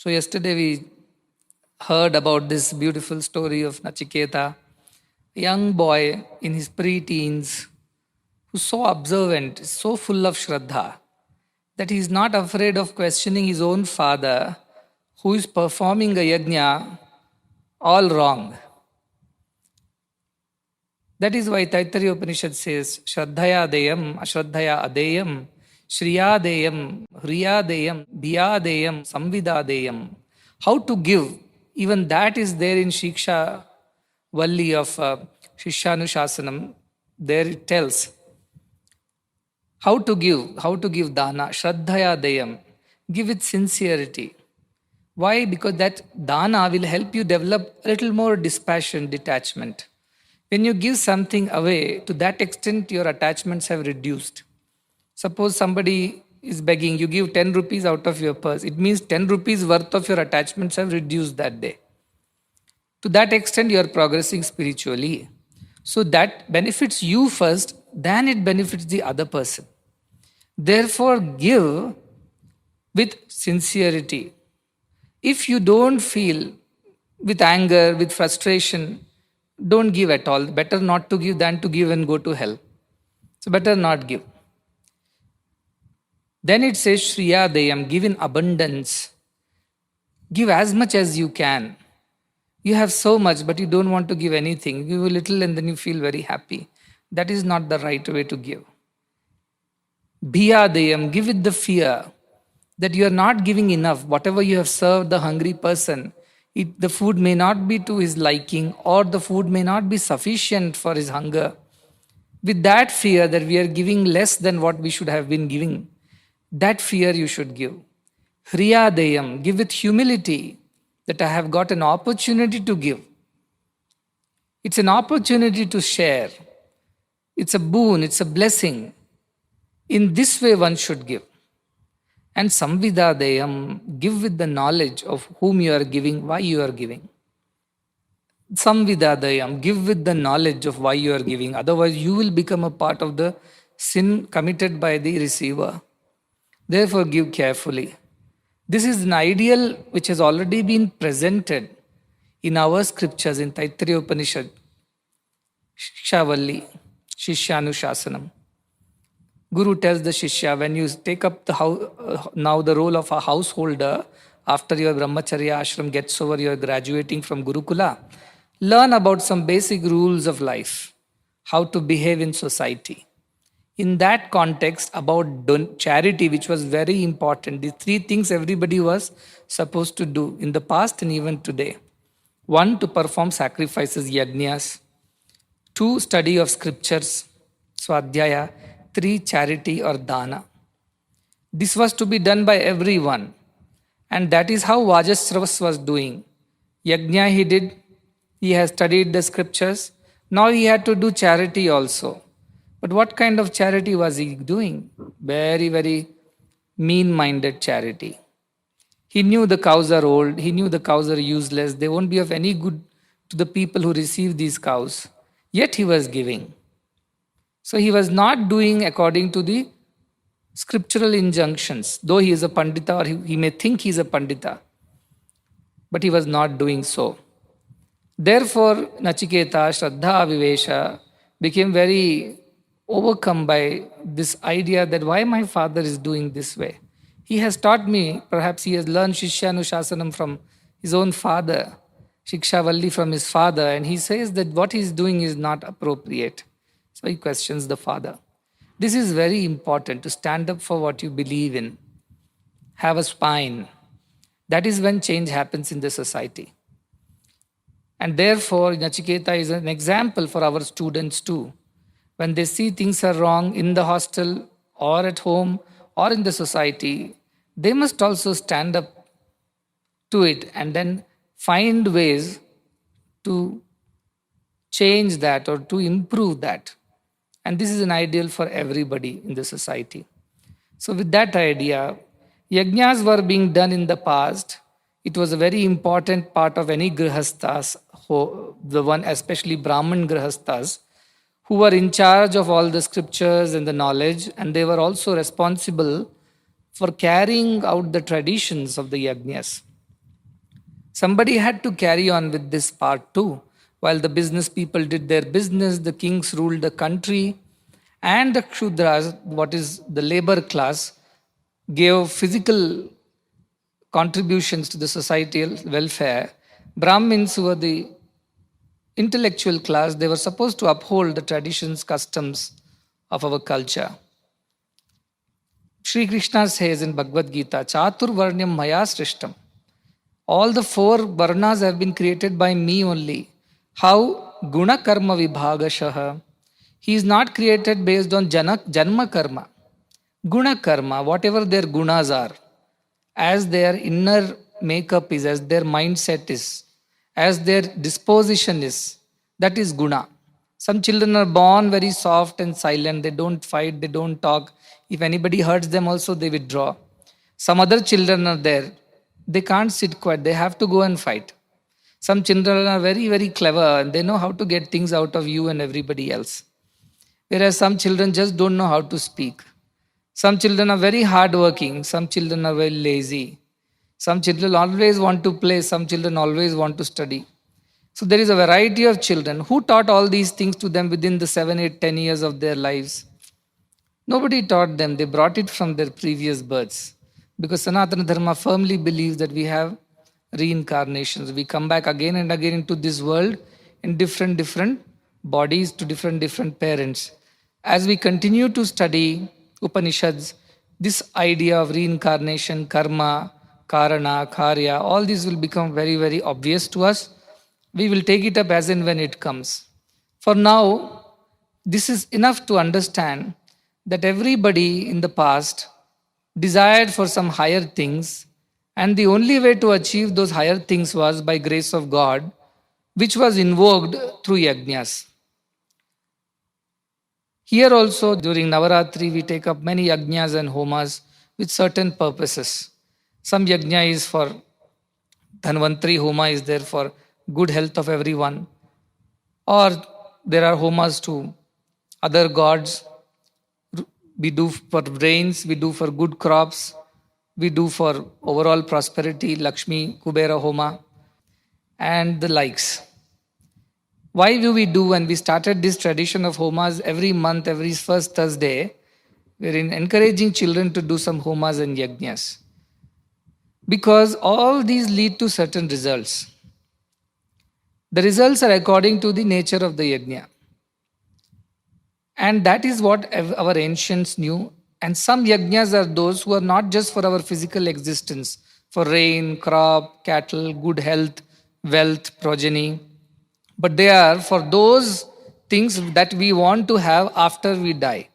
So yesterday we heard about this beautiful story of Nachiketa, a young boy in his pre-teens who's so observant, so full of Shraddha, that he is not afraid of questioning his own father who is performing a yajna all wrong. That is why Taittiriya Upanishad says, Shraddhaya deyam, Ashraddhaya adeyam, Shriya deyam, Hriya deyam, Bhiya deyam, Samvida deyam. How to give, even that is there in Shiksha Valli of Shishyanushāsanam. There it tells how to give Dāna, Shraddhaya deyam. Give with sincerity. Why? Because that Dāna will help you develop a little more dispassion, detachment. When you give something away, to that extent your attachments have reduced. Suppose somebody is begging, you give 10 rupees out of your purse. It means 10 rupees worth of your attachments have reduced that day. To that extent you are progressing spiritually. So that benefits you first, then it benefits the other person. Therefore give with sincerity. If you don't feel with anger, with frustration, don't give at all. Better not to give than to give and go to hell. So better not give. Then it says Shriya Deyam, give in abundance. Give as much as you can. You have so much, but you don't want to give anything. Give a little and then you feel very happy. That is not the right way to give. Bhiya Deyam, give with the fear that you are not giving enough. Whatever you have served the hungry person, the food may not be to his liking, or the food may not be sufficient for his hunger. With that fear that we are giving less than what we should have been giving, that fear you should give. Hriya Deyam, give with humility that I have got an opportunity to give. It's an opportunity to share. It's a boon, it's a blessing. In this way one should give. And Samvida Deyam, give with the knowledge of whom you are giving, why you are giving. Samvida Deyam, give with the knowledge of why you are giving. Otherwise you will become a part of the sin committed by the receiver. Therefore give carefully. This is an ideal which has already been presented in our scriptures in Taittiriya Upanishad, Shikshavalli, Shishyanushāsanam. Guru tells the Shishya, when you take up now the role of a householder, after your brahmacharya ashram gets over, you are graduating from Gurukula, learn about some basic rules of life, how to behave in society. In that context, about charity, which was very important, the three things everybody was supposed to do in the past and even today. 1, to perform sacrifices, yajnas. 2, study of scriptures, swadhyaya. 3, charity or dāna. This was to be done by everyone. And that is how Vajasravas was doing. Yajna he did, he has studied the scriptures. Now he had to do charity also. But what kind of charity was he doing? Very, very mean-minded charity. He knew the cows are old, he knew the cows are useless, they won't be of any good to the people who receive these cows. Yet he was giving. So he was not doing according to the scriptural injunctions, though he is a pandita or he may think he is a pandita, but he was not doing so. Therefore, Nachiketa, Shraddha Vivesha, became very overcome by this idea that why my father is doing this way. He has taught me, perhaps he has learned Shishyanushāsanam from his own father, Shikshavalli from his father, and he says that what he is doing is not appropriate. So he questions the father. This is very important, to stand up for what you believe in. Have a spine. That is when change happens in the society. And therefore, Nachiketa is an example for our students too. When they see things are wrong in the hostel or at home or in the society, they must also stand up to it and then find ways to change that or to improve that. And this is an ideal for everybody in the society. So with that idea, yajnas were being done in the past. It was a very important part of any grihasthas, the one especially Brahman grihasthas, who were in charge of all the scriptures and the knowledge, and they were also responsible for carrying out the traditions of the yajnas. Somebody had to carry on with this part too. While the business people did their business, the kings ruled the country, and the Kshudras, what is the labor class, gave physical contributions to the societal welfare. Brahmins, who were the intellectual class, they were supposed to uphold the traditions, customs of our culture. Sri Krishna says in Bhagavad Gita, Chatur Varnyam Maya Srishtam. All the four varnas have been created by me only. How? Guna Karma Vibhagashaha. He is not created based on Janma Karma. Guna Karma, whatever their gunas are, as their inner makeup is, as their mindset is, as their disposition is, that is guna. Some children are born very soft and silent. They don't fight, they don't talk. If anybody hurts them also, they withdraw. Some other children are there. They can't sit quiet. They have to go and fight. Some children are very, very clever and they know how to get things out of you and everybody else. Whereas some children just don't know how to speak. Some children are very hardworking. Some children are very lazy. Some children always want to play. Some children always want to study. So there is a variety of children. Who taught all these things to them within the 7, 8, 10 years of their lives? Nobody taught them. They brought it from their previous births. Because Sanatana Dharma firmly believes that we have reincarnations. We come back again and again into this world in different bodies to different parents. As we continue to study Upanishads, this idea of reincarnation, karma, karana, karya, all these will become very, very obvious to us. We will take it up as and when it comes. For now, this is enough to understand that everybody in the past desired for some higher things, and the only way to achieve those higher things was by grace of God, which was invoked through yajnas. Here also during Navaratri we take up many yajnas and homas with certain purposes. Some yajna is for Dhanvantri, homa is there for good health of everyone. Or there are homas to other gods. We do for rains, we do for good crops, we do for overall prosperity, Lakshmi, Kubera Homa, and the likes. Why do we do? And we started this tradition of homas every month, every first Thursday. We're encouraging children to do some homas and yajnas. Because all these lead to certain results. The results are according to the nature of the yajna. And that is what our ancients knew. And some yajnas are those who are not just for our physical existence, for rain, crop, cattle, good health, wealth, progeny, but they are for those things that we want to have after we die.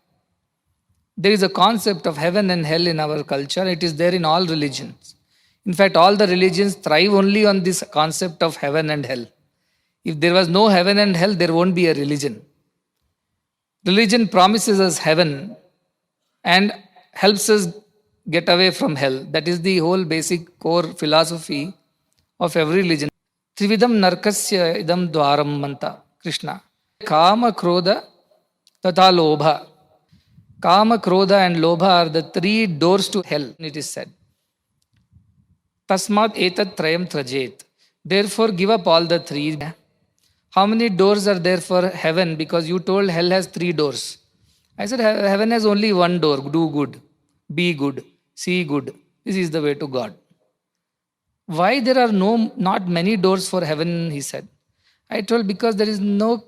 There is a concept of heaven and hell in our culture. It is there in all religions. In fact, all the religions thrive only on this concept of heaven and hell. If there was no heaven and hell, there won't be a religion. Religion promises us heaven and helps us get away from hell. That is the whole basic core philosophy of every religion. Trividam narkasya idam dwaram manta. Krishna. Kama, Krodha, Tata Lobha. Kama, Krodha and Lobha are the three doors to hell, it is said. Tasmat etat trayam trajet. Therefore give up all the three. How many doors are there for heaven? Because you told hell has 3 doors. I said heaven has only one door. Do good, be good, see good. This is the way to God. Why there are not many doors for heaven, he said. I told because there is no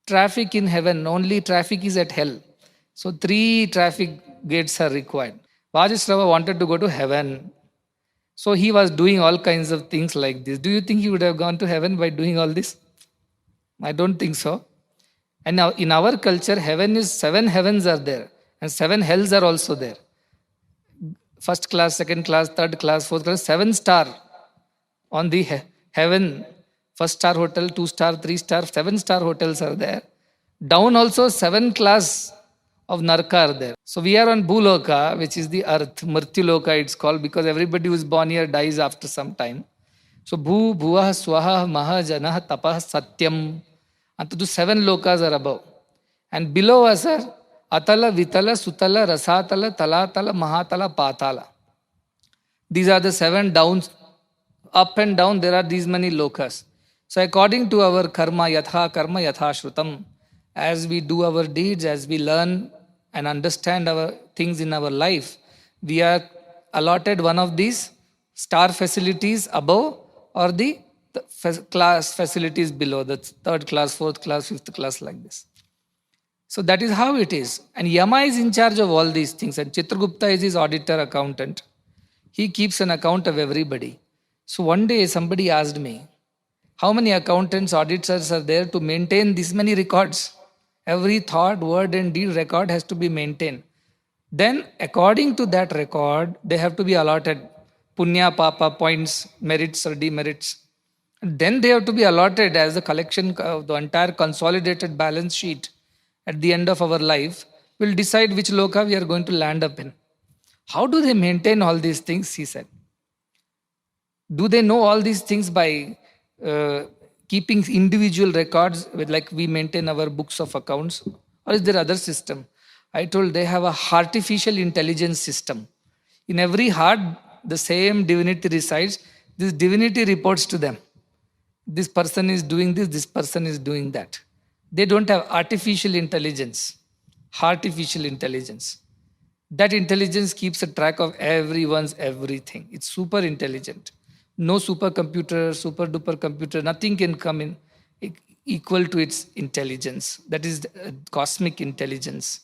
traffic in heaven. Only traffic is at hell. So 3 traffic gates are required. Vajisrava wanted to go to heaven. So he was doing all kinds of things like this. Do you think he would have gone to heaven by doing all this? I don't think so. And now in our culture, heaven is 7 heavens are there and 7 hells are also there. First class, second class, third class, fourth class, 7-star on the heaven. First star hotel, 2-star, 3-star, 7-star hotels are there. Down also 7 class of Narka are there. So we are on Bhūloka, which is the earth. Mṛtyulōka it's called because everybody who is born here dies after some time. So Bhu, Bhuvaha, Swaha, Maha, Janah, Tapah, Satyam. And the 7 lokas are above. And below us are Atala, Vitala, Sutala, Rasatala, Talatala, Mahatala, Patala. These are the 7 downs Up and down, there are these many lokas. So according to our karma yatha shrutam, as we do our deeds, as we learn and understand our things in our life, we are allotted one of these star facilities above or the class facilities below, the third class, fourth class, fifth class, like this. So that is how it is. And Yama is in charge of all these things. And Chitragupta is his auditor accountant. He keeps an account of everybody. So one day somebody asked me, how many accountants, auditors are there to maintain this many records? Every thought, word and deed record has to be maintained. Then according to that record, they have to be allotted punya, papa, points, merits or demerits. And then they have to be allotted as the collection of the entire consolidated balance sheet at the end of our life will decide which loka we are going to land up in. How do they maintain all these things, he said. Do they know all these things by keeping individual records, with like we maintain our books of accounts? Or is there other system? I told they have a artificial intelligence system. In every heart, the same divinity resides. This divinity reports to them. This person is doing this person is doing that. They don't have artificial intelligence. Artificial intelligence. That intelligence keeps a track of everyone's everything. It's super intelligent. No supercomputer, super duper computer, nothing can come in equal to its intelligence. That is cosmic intelligence.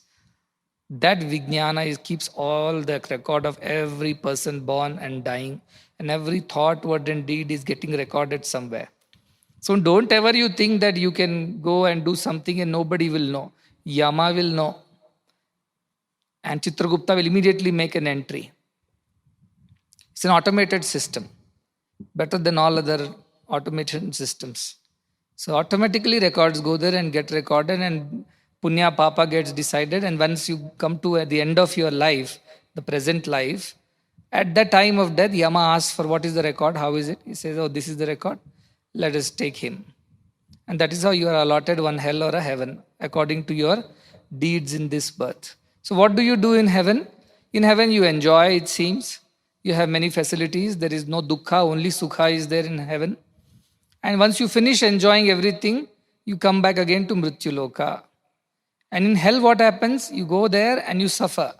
That Vijnana keeps all the record of every person born and dying, and every thought, word, and deed is getting recorded somewhere. So don't ever you think that you can go and do something and nobody will know. Yama will know. And Chitragupta will immediately make an entry. It's an automated system, better than all other automation systems. So automatically records go there and get recorded, and punya papa gets decided. And once you come to the end of your life, the present life, at that time of death, Yama asks for what is the record, how is it? He says, oh, this is the record. Let us take him. And that is how you are allotted one hell or a heaven, according to your deeds in this birth. So what do you do in heaven? In heaven you enjoy, it seems. You have many facilities. There is no dukkha, only sukha is there in heaven. And once you finish enjoying everything, you come back again to Mṛtyulōka. And in hell what happens? You go there and you suffer.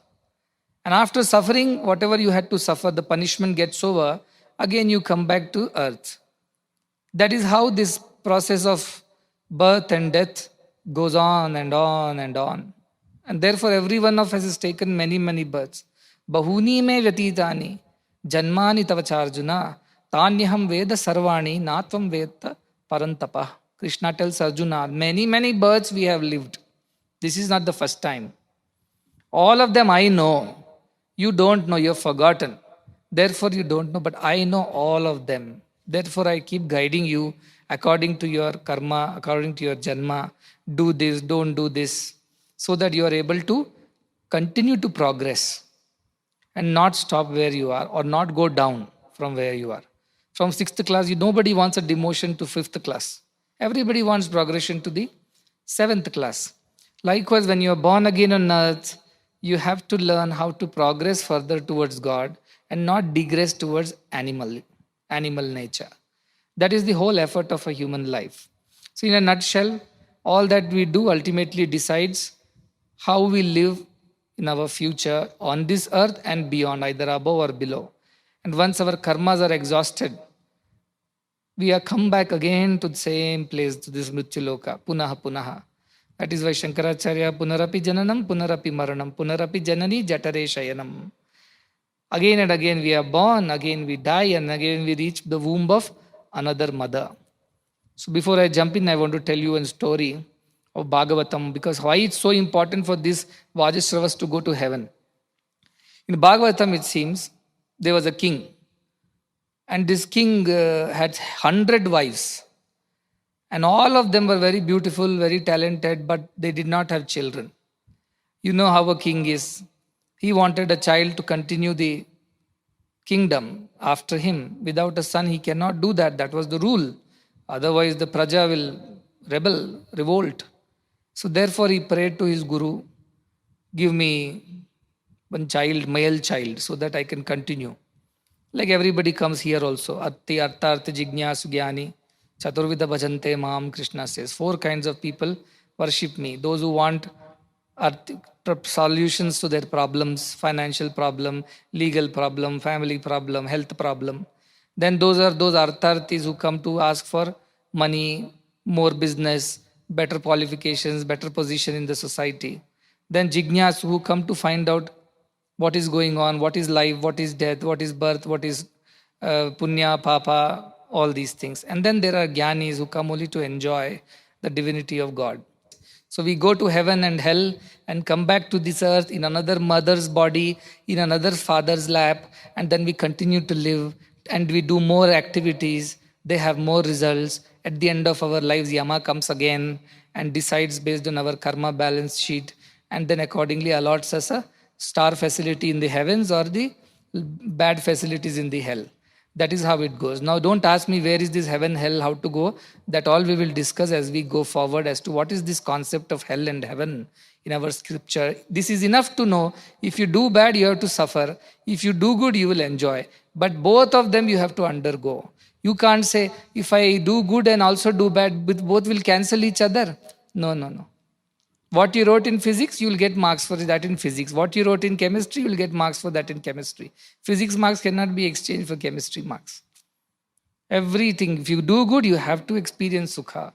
And after suffering, whatever you had to suffer, the punishment gets over, again you come back to earth. That is how this process of birth and death goes on and on and on. And therefore every one of us has taken many, many births. Bahuni me vyatitani, janmani tavacharjuna, tanyaham veda sarvani, natvam veda parantapa. Krishna tells Arjuna, many, many births we have lived. This is not the first time. All of them I know. You don't know, you have forgotten. Therefore you don't know, but I know all of them. Therefore I keep guiding you according to your karma, according to your janma. Do this, don't do this, so that you are able to continue to progress and not stop where you are or not go down from where you are. From 6th class, nobody wants a demotion to 5th class. Everybody wants progression to the 7th class. Likewise, when you are born again on earth, you have to learn how to progress further towards God and not digress towards animal nature. That is the whole effort of a human life. So in a nutshell, all that we do ultimately decides how we live in our future on this earth and beyond, either above or below. And once our karmas are exhausted, we are come back again to the same place, to this Mṛtyulōka, punaha punaha. That is why Shankaracharya, punarapi jananam, punarapi maranam, punarapi janani jatare shayanam. Again and again we are born, again we die, and again we reach the womb of another mother. So before I jump in, I want to tell you a story of Bhagavatam, because why it's so important for these Vajashravas to go to heaven. In Bhagavatam, it seems, there was a king. And this king had 100 wives. And all of them were very beautiful, very talented, but they did not have children. You know how a king is. He wanted a child to continue the kingdom after him. Without a son, he cannot do that. That was the rule. Otherwise, the praja will revolt. So therefore, he prayed to his guru, give me one child, male child, so that I can continue. Like everybody comes here also. Atti, Artha, Artha, Jignasu, Jnani, Chaturvida Bhajante, Maam, Krishna says. 4 kinds of people worship me. Those who want solutions to their problems, financial problem, legal problem, family problem, health problem. Then those are those artharthis who come to ask for money, more business, better qualifications, better position in the society. Then jignas who come to find out what is going on, what is life, what is death, what is birth, what is punya, papa, all these things. And then there are jnanis who come only to enjoy the divinity of God. So we go to heaven and hell and come back to this earth in another mother's body, in another father's lap, and then we continue to live and we do more activities. They have more results. At the end of our lives, Yama comes again and decides based on our karma balance sheet, and then accordingly allots us a star facility in the heavens or the bad facilities in the hell. That is how it goes. Now don't ask me where is this heaven, hell, how to go. That all we will discuss as we go forward as to what is this concept of hell and heaven in our scripture. This is enough to know. If you do bad, you have to suffer. If you do good, you will enjoy. But both of them you have to undergo. You can't say, if I do good and also do bad, both will cancel each other. No, no, no. What you wrote in physics, you will get marks for that in physics. What you wrote in chemistry, you will get marks for that in chemistry. Physics marks cannot be exchanged for chemistry marks. Everything, if you do good, you have to experience sukha.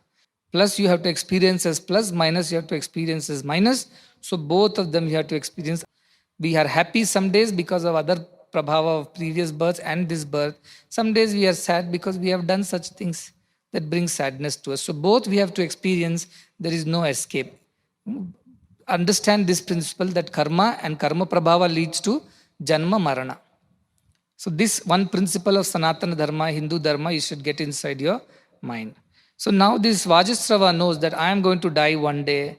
Plus, you have to experience as plus, minus, you have to experience as minus. So, both of them you have to experience. We are happy some days because of other prabhava of previous births and this birth. Some days we are sad because we have done such things that bring sadness to us. So, both we have to experience. There is no escape. Understand this principle that karma and Karmaprabhāva leads to Janma-Maraṇa. So this one principle of Sanatana Dharma, Hindu Dharma, you should get inside your mind. So now this Vajasrava knows that I am going to die one day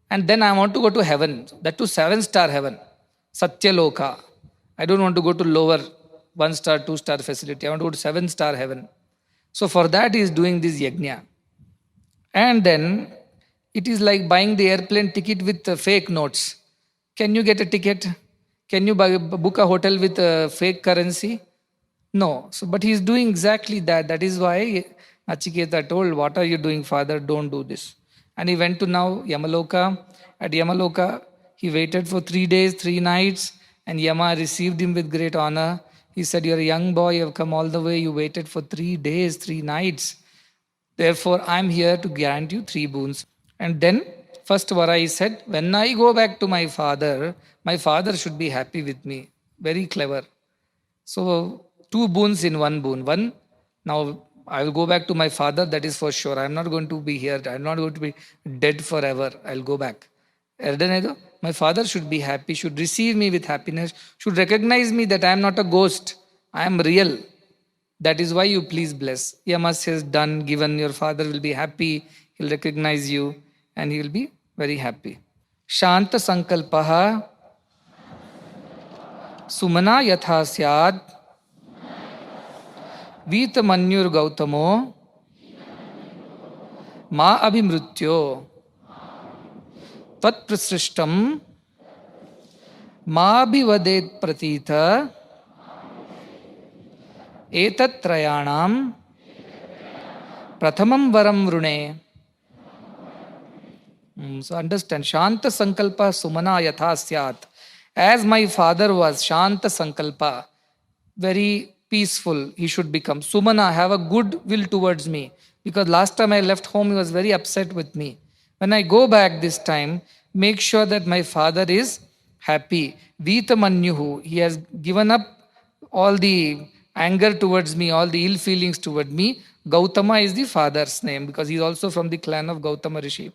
and then I want to go to heaven, that to 7-star heaven, Satyaloka. I don't want to go to lower 1-star, 2-star facility. I want to go to 7-star heaven. So for that he is doing this yajna. And then it is like buying the airplane ticket with fake notes. Can you get a ticket? Can you book a hotel with fake currency? No. So, but he is doing exactly that. That is why Nachiketa told, what are you doing, father? Don't do this. And he went to now Yamaloka. At Yamaloka, he waited for 3 days, 3 nights. And Yama received him with great honor. He said, you're a young boy. You have come all the way. You waited for 3 days, 3 nights. Therefore, I'm here to grant you 3 boons. And then, first Varai said, when I go back to my father should be happy with me. Very clever. So, 2 boons in 1 boon. One, now I will go back to my father, that is for sure. I am not going to be here. I am not going to be dead forever. I will go back. My father should be happy, should receive me with happiness, should recognize me that I am not a ghost. I am real. That is why you please bless. Yama says, done, given, your father will be happy. He will recognize you. And he will be very happy. Shanta sankalpaha sumana yatha syad vita manyur gautamo ma abhimrutyo tat prasrishtam ma abhivadet pratita etat trayanam prathamam varam vrune. So understand, Shanta Sankalpa Sumana Yatha Syat. As my father was, Shanta Sankalpa, very peaceful he should become. Sumana, have a good will towards me. Because last time I left home, he was very upset with me. When I go back this time, make sure that my father is happy. Vita Manyuhu, he has given up all the anger towards me, all the ill feelings toward me. Gautama is the father's name because he is also from the clan of Gautama Rishi.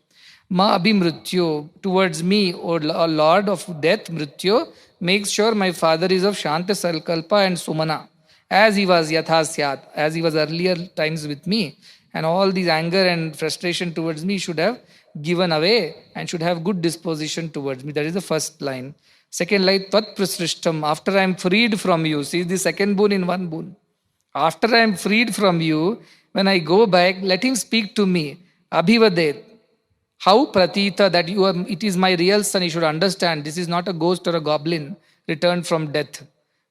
Ma abhimrutyo, towards me, O Lord of death, Mṛtyulōka, make sure my father is of Shanta Sankalpa and Sumana, as he was Yatha Syat, as he was earlier times with me. And all these anger and frustration towards me should have given away and should have good disposition towards me. That is the first line. Second line, Tat Prasrishtam, after I am freed from you. See the second boon in 1 boon. After I am freed from you, when I go back, let him speak to me. Abhivadet. How pratita, that you are, it is my real son, you should understand. This is not a ghost or a goblin returned from death.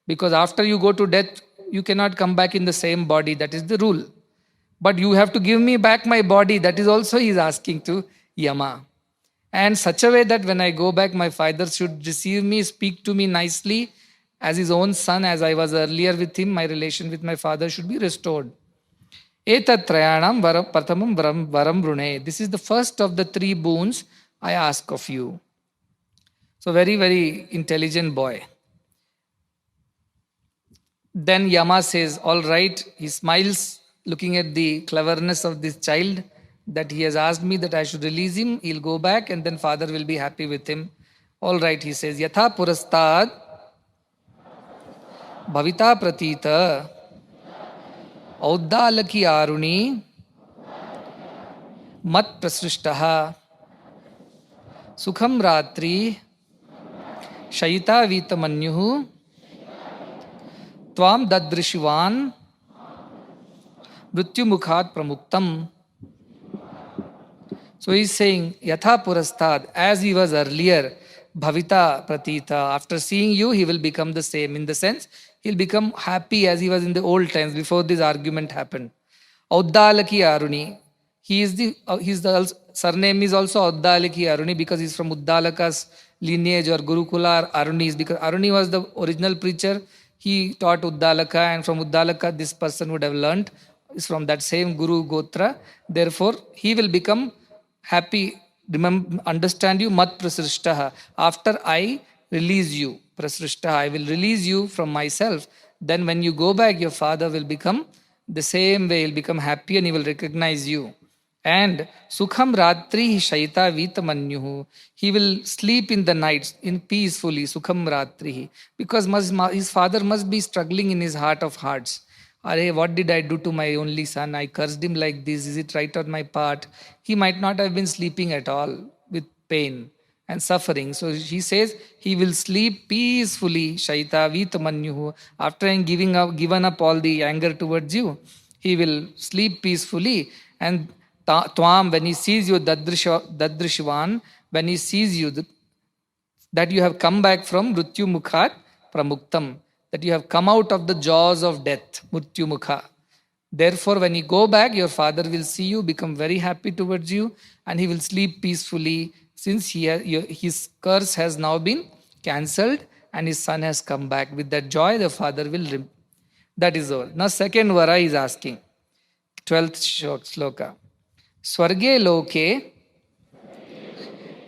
Because after you go to death, you cannot come back in the same body. That is the rule. But you have to give me back my body. That is also he is asking to Yama. And such a way that when I go back, my father should receive me, speak to me nicely as his own son, as I was earlier with him. My relation with my father should be restored. Etat trayanam pratamam varam brune. This is the first of the 3 boons I ask of you. So very, very intelligent boy. Then Yama says, all right. He smiles, looking at the cleverness of this child, that he has asked me that I should release him. He'll go back and then father will be happy with him. All right, he says, Yatha purastad bhavita pratita ādhidāviki āruni mat prasrishtaha sukham ratri shayita vitamanyuhu tvam dadrishivan mṛtyulōkat pramuktam. So he is saying, Yatha purastad, as he was earlier, bhavita pratita, after seeing you, he will become the same. In the sense, he'll become happy as he was in the old times, before this argument happened. ādhidāviki āruni. His surname is also ādhidāviki āruni because he's from Uddalaka's lineage or Gurukula Arunis, because Aruni was the original preacher. He taught Uddalaka, and from Uddalaka this person would have learnt. Is from that same Guru Gotra. Therefore, he will become happy. Remember, understand you, mat prasrishtaha. After I release you, prasrishtaha, I will release you from myself. Then when you go back, your father will become the same way. He'll become happy and he will recognize you. And sukham ratri shayita vitamanyuhu. He will sleep in the nights in peacefully. Sukham ratri. Because his father must be struggling in his heart of hearts. Arey, what did I do to my only son? I cursed him like this. Is it right on my part? He might not have been sleeping at all with pain and suffering. So he says he will sleep peacefully. Shaita vitamanyuhu. After given up all the anger towards you, he will sleep peacefully. And Tvam, when he sees you, Dadrishivan, when he sees you, that you have come back from Mṛtyulōkat pramuktam, that you have come out of the jaws of death, Mṛtyulōka. Therefore, when you go back, your father will see you, become very happy towards you, and he will sleep peacefully, since his curse has now been cancelled and his son has come back. With that joy, the father will. That is all. Now, second vara is asking, 12th sloka. Svargaloka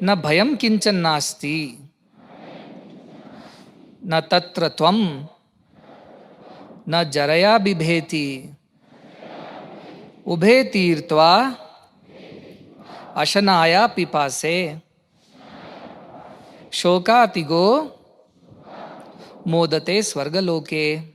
na bhayam kinchan nasti na tatra tvam na jaraya bibheti ubhe tirtva ashanaya pipase shokatigo modate Svargaloke.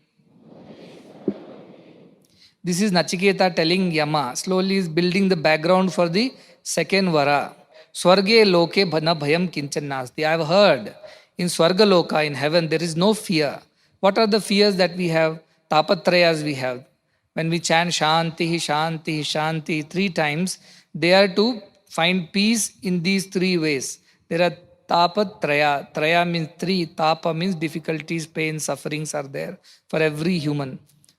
This is Nachiketa telling Yama. Slowly is building the background for the second vara. Svargaloka bhana bhayam kinchan nasti. I have heard in Svargaloka, in heaven, there is no fear. What are the fears that we have? Tapatrayas we have. When we chant shanti, shanti, shanti 3 times, they are to find peace in these 3 ways. There are Tapatraya. Traya means 3. Tāpa means difficulties, pain, sufferings are there for every human.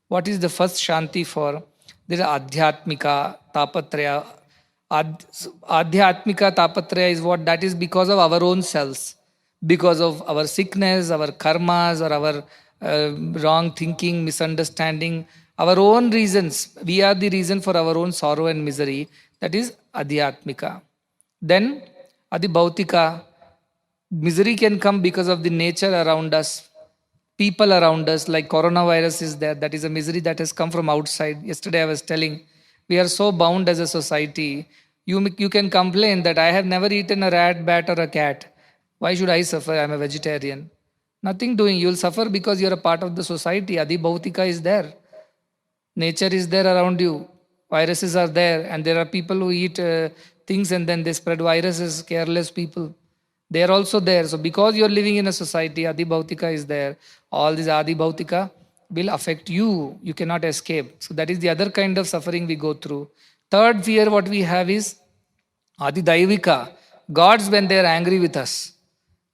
What is the first shanti for? There is ādhyātmika, Tapatraya. Ādhyātmika, Tapatraya is what? That is because of our own selves. Because of our sickness, our karmas, or our wrong thinking, misunderstanding, our own reasons. We are the reason for our own sorrow and misery. That is ādhyātmika. Then ādhibhautika. Misery can come because of the nature around us, people around us, like coronavirus is there. That is a misery that has come from outside. Yesterday I was telling, we are so bound as a society. You can complain that I have never eaten a rat, bat or a cat. Why should I suffer? I am a vegetarian. Nothing doing. You will suffer because you are a part of the society. Ādhibhautika is there. Nature is there around you. Viruses are there. And there are people who eat things and then they spread viruses, careless people. They are also there. So because you are living in a society, ādhibhautika is there. All this ādhibhautika will affect you. You cannot escape. So that is the other kind of suffering we go through. Third fear what we have is ādhidaivika. Gods when they are angry with us.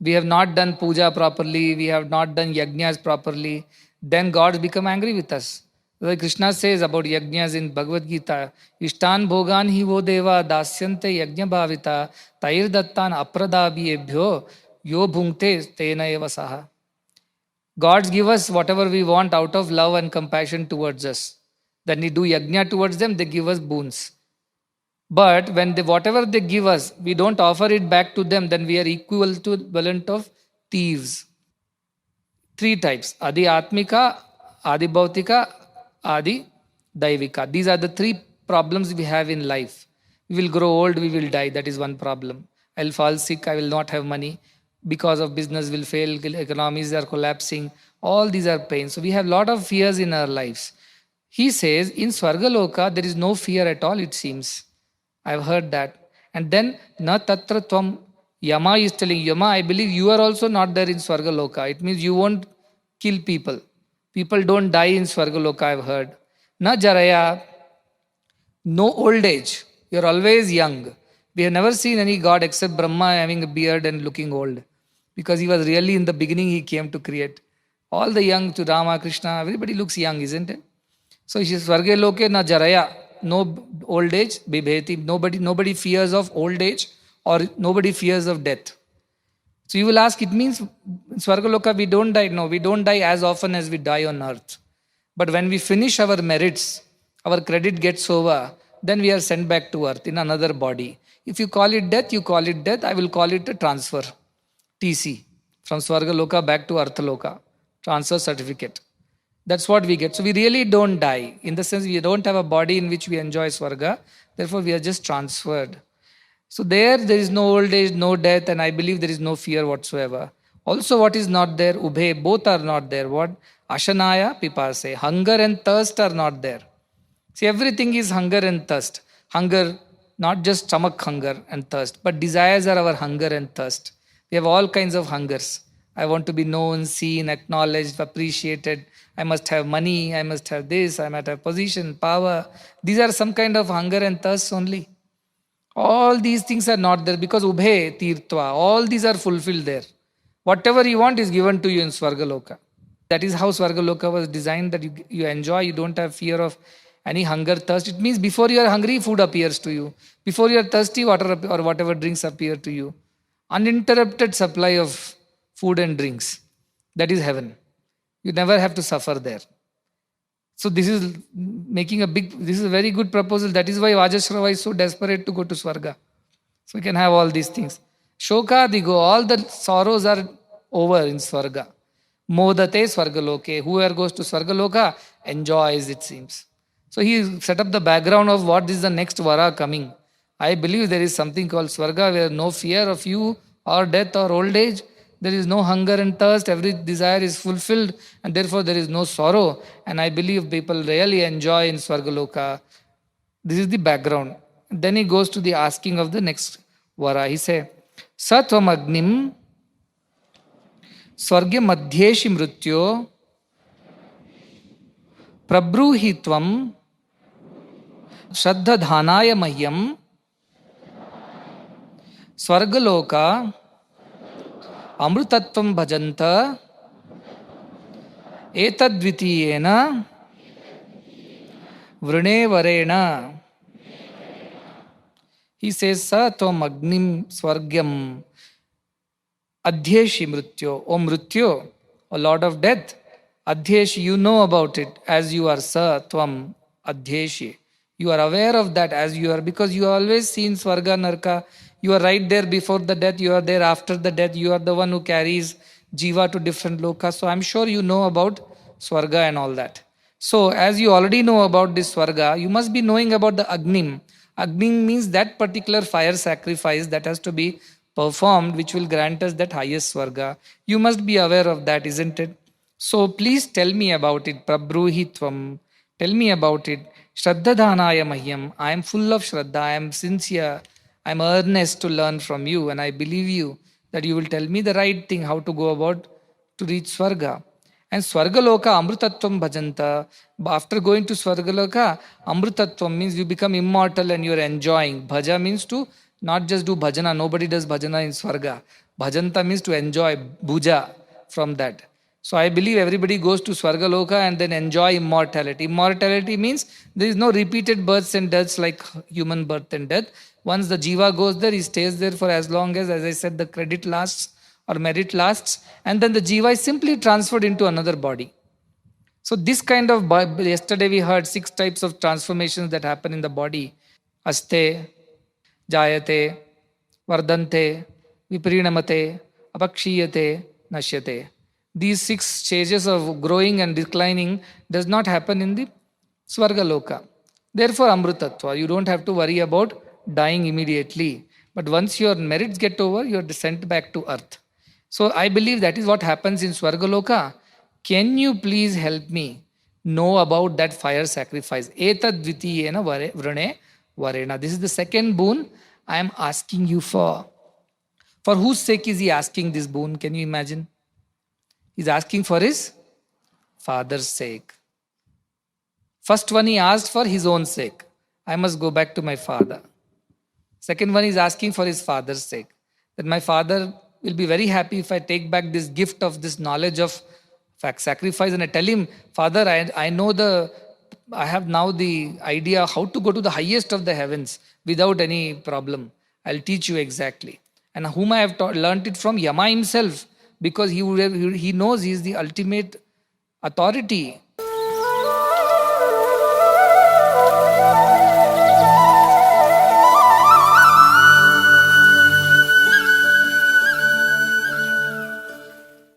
We have not done puja properly. We have not done yajnas properly. then gods become angry with us. Like Krishna says about yajnas in Bhagavad Gita, Ishtan bhogan hi vo deva dasyante yajna bhavita tair dattan apradabhyebhyo yo bhunkte tena eva saha. Gods give us whatever we want out of love and compassion towards us. Then we do yajna towards them, they give us boons. But when whatever they give us, we don't offer it back to them, then we are equivalent of thieves. Three types: ādhyātmika, ādhibhautika, ādhidaivika. These are the three problems we have in life. We will grow old, we will die. That is one problem. I'll fall sick, I will not have money. Because of business will fail, economies are collapsing. All these are pains. So we have a lot of fears in our lives. He says, in Svargaloka, there is no fear at all, it seems. I've heard that. And then, na tatra tvam, Yama is telling, Yama, I believe you are also not there in Svargaloka. It means you won't kill people. People don't die in Svargaloka, I've heard. Na jaraya, no old age. You're always young. We have never seen any god except Brahma having a beard and looking old. Because he was really in the beginning, he came to create. All the young to Rama, Krishna, everybody looks young, isn't it? So he says, Svargaloke na jaraya, no old age, bibheti. Nobody fears of old age or nobody fears of death. So you will ask, it means in Svargaloka we don't die. No, we don't die as often as we die on earth. But when we finish our merits, our credit gets over, then we are sent back to earth in another body. If you call it death, you call it death. I will call it a transfer, TC, from Svargaloka back to Arthaloka, transfer certificate. That's what we get. So we really don't die. In the sense, we don't have a body in which we enjoy Svarga. Therefore, we are just transferred. So there is no old age, no death, and I believe there is no fear whatsoever. Also, what is not there? Ubhe, both are not there. What? Ashanaya, pipase. Hunger and thirst are not there. See, everything is hunger and thirst. Hunger, not just stomach hunger and thirst, but desires are our hunger and thirst. We have all kinds of hungers. I want to be known, seen, acknowledged, appreciated. I must have money, I must have this, I must have position, power. These are some kind of hunger and thirst only. All these things are not there because ubhe, tirtva, all these are fulfilled there. Whatever you want is given to you in Svargaloka. That is how Svargaloka was designed, that you enjoy, you don't have fear of any hunger, thirst. It means before you are hungry, food appears to you. Before you are thirsty, water or whatever drinks appear to you. Uninterrupted supply of food and drinks. That is heaven. You never have to suffer there. So this is this is a very good proposal. That is why Vajashrava is so desperate to go to Svarga. So we can have all these things. Shoka digo, all the sorrows are over in Svarga. Modate Svargaloke. Whoever goes to Svargaloka enjoys, it seems. So he set up the background of what is the next vara coming. I believe there is something called Svarga where no fear of you or death or old age. There is no hunger and thirst. Every desire is fulfilled and therefore there is no sorrow. And I believe people really enjoy in Svargaloka. This is the background. Then he goes to the asking of the next vara. He says, Satvam Agnim Swargya Madhyeshi Mṛtyulōka Prabruhitvam Shraddha Dhanaya Mahyam Svargaloka Amrutatvam Bhajanta Etadvitiyena Vrune Varena. He says, Sa Tvam Agnim Swargyam Adhyeshi Mṛtyulōka. O Mṛtyulōka, O Lord of Death, Adhyeshi, you know about it as you are Sa Tvam Adhyeshi. You are aware of that as you are, because you have always seen Svarga, Narka. You are right there before the death, you are there after the death, you are the one who carries Jiva to different lokas. So I'm sure you know about Svarga and all that. So as you already know about this Svarga, you must be knowing about the Agnim. Agnim means that particular fire sacrifice that has to be performed, which will grant us that highest Svarga. You must be aware of that, isn't it? So please tell me about it. Prabruhitvam. Tell me about it. Shraddha Dhanaya Mahyam. I am full of Shraddha. I am sincere. I am earnest to learn from you, and I believe you that you will tell me the right thing, how to go about to reach Svarga. And Svargaloka Amrutatvam Bhajanta. After going to Svargaloka, Amrutatvam means you become immortal and you are enjoying. Bhaja means to not just do bhajana. Nobody does bhajana in Svarga. Bhajanta means to enjoy bhuja from that. So I believe everybody goes to Svargaloka and then enjoy immortality. Immortality means there is no repeated births and deaths like human birth and death. Once the jiva goes there, he stays there for as long as I said, the credit lasts or merit lasts. And then the jiva is simply transferred into another body. So this kind of, yesterday we heard 6 types of transformations that happen in the body. Aste, jayate, vardante, viprinamate, apakshiyate, nashyate. These 6 stages of growing and declining does not happen in the Svargaloka. Therefore, Amrutatva, you don't have to worry about dying immediately. But once your merits get over, you are sent back to earth. So I believe that is what happens in Svargaloka. Can you please help me know about that fire sacrifice? Etad dvitiyena vrane varena. This is the second boon I am asking you for. For whose sake is he asking this boon? Can you imagine? He's asking for his father's sake. First one he asked for his own sake. I must go back to my father. Second one is asking for his father's sake. That my father will be very happy if I take back this gift of this knowledge of sacrifice, and I tell him, Father, I have now the idea how to go to the highest of the heavens without any problem. I'll teach you exactly. And whom I have learnt it from? Yama himself, because he knows he is the ultimate authority